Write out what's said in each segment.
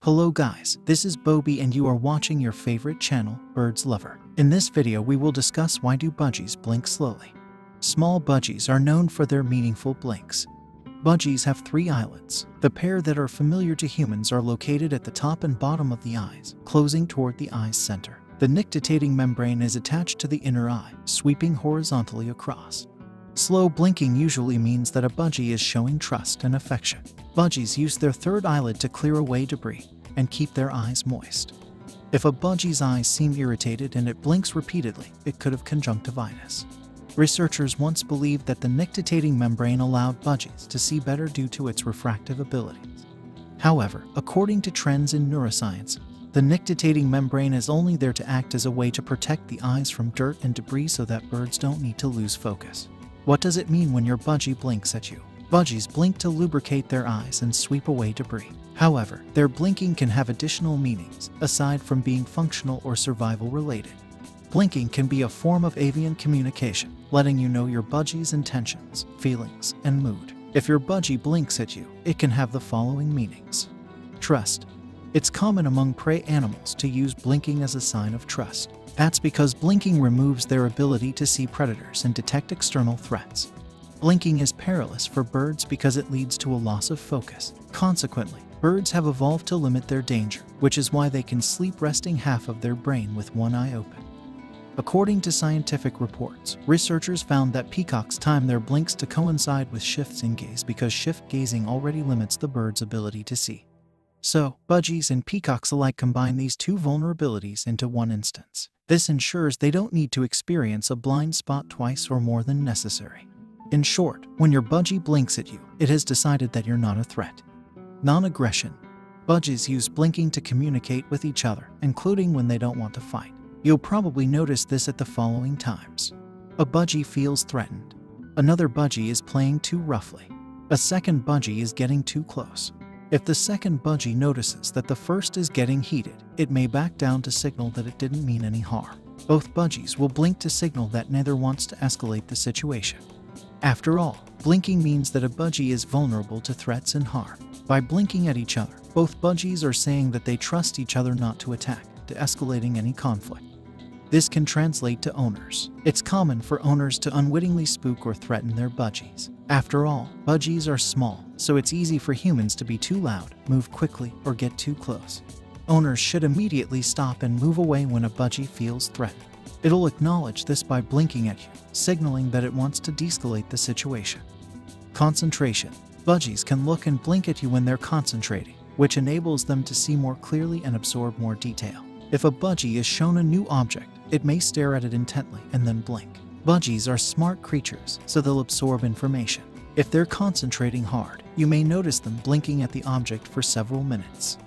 Hello guys, this is Boby and you are watching your favorite channel, Birds Lover. In this video we will discuss why do budgies blink slowly. Small budgies are known for their meaningful blinks. Budgies have 3 eyelids. The pair that are familiar to humans are located at the top and bottom of the eyes, closing toward the eye's center. The nictitating membrane is attached to the inner eye, sweeping horizontally across. Slow blinking usually means that a budgie is showing trust and affection. Budgies use their third eyelid to clear away debris and keep their eyes moist. If a budgie's eyes seem irritated and it blinks repeatedly, it could have conjunctivitis. Researchers once believed that the nictitating membrane allowed budgies to see better due to its refractive abilities. However, according to trends in neuroscience, the nictitating membrane is only there to act as a way to protect the eyes from dirt and debris so that birds don't need to lose focus. What does it mean when your budgie blinks at you? Budgies blink to lubricate their eyes and sweep away debris. However, their blinking can have additional meanings, aside from being functional or survival related. Blinking can be a form of avian communication, letting you know your budgie's intentions, feelings, and mood. If your budgie blinks at you, it can have the following meanings. Trust. It's common among prey animals to use blinking as a sign of trust. That's because blinking removes their ability to see predators and detect external threats. Blinking is perilous for birds because it leads to a loss of focus. Consequently, birds have evolved to limit their danger, which is why they can sleep resting half of their brain with one eye open. According to scientific reports, researchers found that peacocks time their blinks to coincide with shifts in gaze because shift gazing already limits the bird's ability to see. So, budgies and peacocks alike combine these two vulnerabilities into one instance. This ensures they don't need to experience a blind spot twice or more than necessary. In short, when your budgie blinks at you, it has decided that you're not a threat. Non-aggression. Budgies use blinking to communicate with each other, including when they don't want to fight. You'll probably notice this at the following times. A budgie feels threatened. Another budgie is playing too roughly. A second budgie is getting too close. If the second budgie notices that the first is getting heated, it may back down to signal that it didn't mean any harm. Both budgies will blink to signal that neither wants to escalate the situation. After all, blinking means that a budgie is vulnerable to threats and harm. By blinking at each other, both budgies are saying that they trust each other not to attack, to escalating any conflict. This can translate to owners. It's common for owners to unwittingly spook or threaten their budgies. After all, budgies are small, so it's easy for humans to be too loud, move quickly, or get too close. Owners should immediately stop and move away when a budgie feels threatened. It'll acknowledge this by blinking at you, signaling that it wants to de-escalate the situation. Concentration. Budgies can look and blink at you when they're concentrating, which enables them to see more clearly and absorb more detail. If a budgie is shown a new object, it may stare at it intently and then blink. Budgies are smart creatures, so they'll absorb information. If they're concentrating hard, you may notice them blinking at the object for several minutes.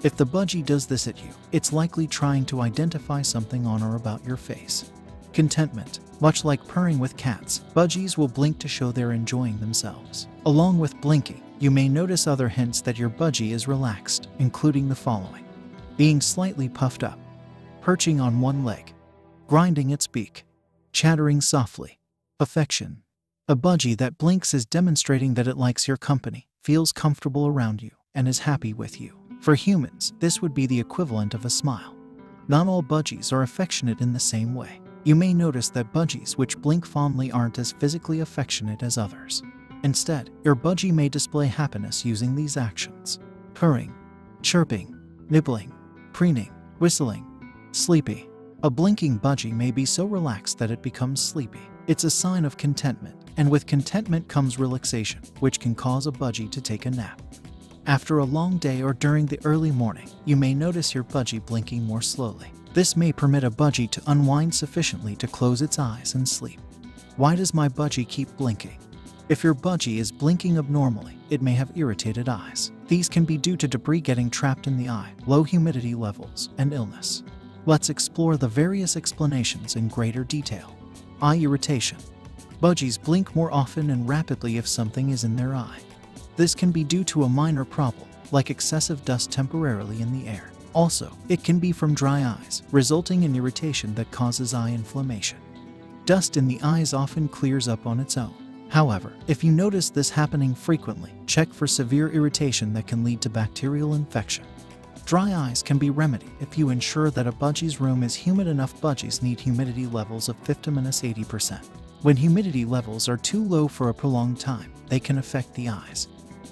If the budgie does this at you, it's likely trying to identify something on or about your face. Contentment. Much like purring with cats, budgies will blink to show they're enjoying themselves. Along with blinking, you may notice other hints that your budgie is relaxed, including the following. Being slightly puffed up, perching on one leg, grinding its beak, chattering softly. Affection. A budgie that blinks is demonstrating that it likes your company, feels comfortable around you, and is happy with you. For humans, this would be the equivalent of a smile. Not all budgies are affectionate in the same way. You may notice that budgies which blink fondly aren't as physically affectionate as others. Instead, your budgie may display happiness using these actions: purring, chirping, nibbling, preening, whistling, sleepy. A blinking budgie may be so relaxed that it becomes sleepy. It's a sign of contentment, and with contentment comes relaxation, which can cause a budgie to take a nap. After a long day or during the early morning, you may notice your budgie blinking more slowly. This may permit a budgie to unwind sufficiently to close its eyes and sleep. Why does my budgie keep blinking? If your budgie is blinking abnormally, it may have irritated eyes. These can be due to debris getting trapped in the eye, low humidity levels, and illness. Let's explore the various explanations in greater detail. Eye irritation. Budgies blink more often and rapidly if something is in their eye. This can be due to a minor problem, like excessive dust temporarily in the air. Also, it can be from dry eyes, resulting in irritation that causes eye inflammation. Dust in the eyes often clears up on its own. However, if you notice this happening frequently, check for severe irritation that can lead to bacterial infection. Dry eyes can be remedied if you ensure that a budgie's room is humid enough. Budgies need humidity levels of 50–80%. When humidity levels are too low for a prolonged time, they can affect the eyes.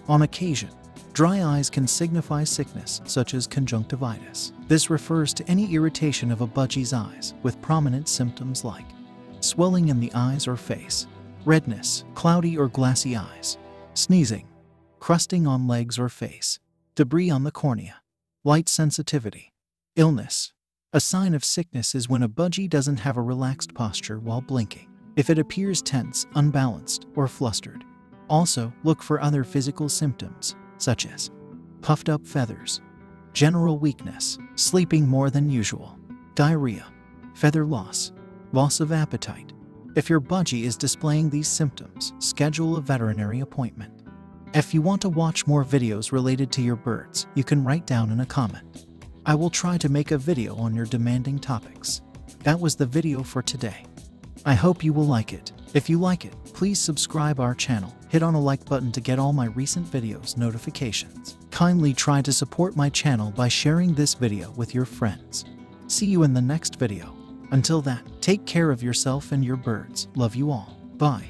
On occasion, dry eyes can signify sickness such as conjunctivitis. This refers to any irritation of a budgie's eyes with prominent symptoms like swelling in the eyes or face, redness, cloudy or glassy eyes, sneezing, crusting on legs or face, debris on the cornea, light sensitivity, illness. A sign of sickness is when a budgie doesn't have a relaxed posture while blinking. If it appears tense, unbalanced, or flustered. Also, look for other physical symptoms, such as puffed up feathers, general weakness, sleeping more than usual, diarrhea, feather loss, loss of appetite. If your budgie is displaying these symptoms, schedule a veterinary appointment. If you want to watch more videos related to your birds, you can write down in a comment. I will try to make a video on your demanding topics. That was the video for today. I hope you will like it. If you like it, please subscribe our channel. Hit on a like button to get all my recent videos notifications. Kindly try to support my channel by sharing this video with your friends. See you in the next video. Until then, take care of yourself and your birds. Love you all. Bye.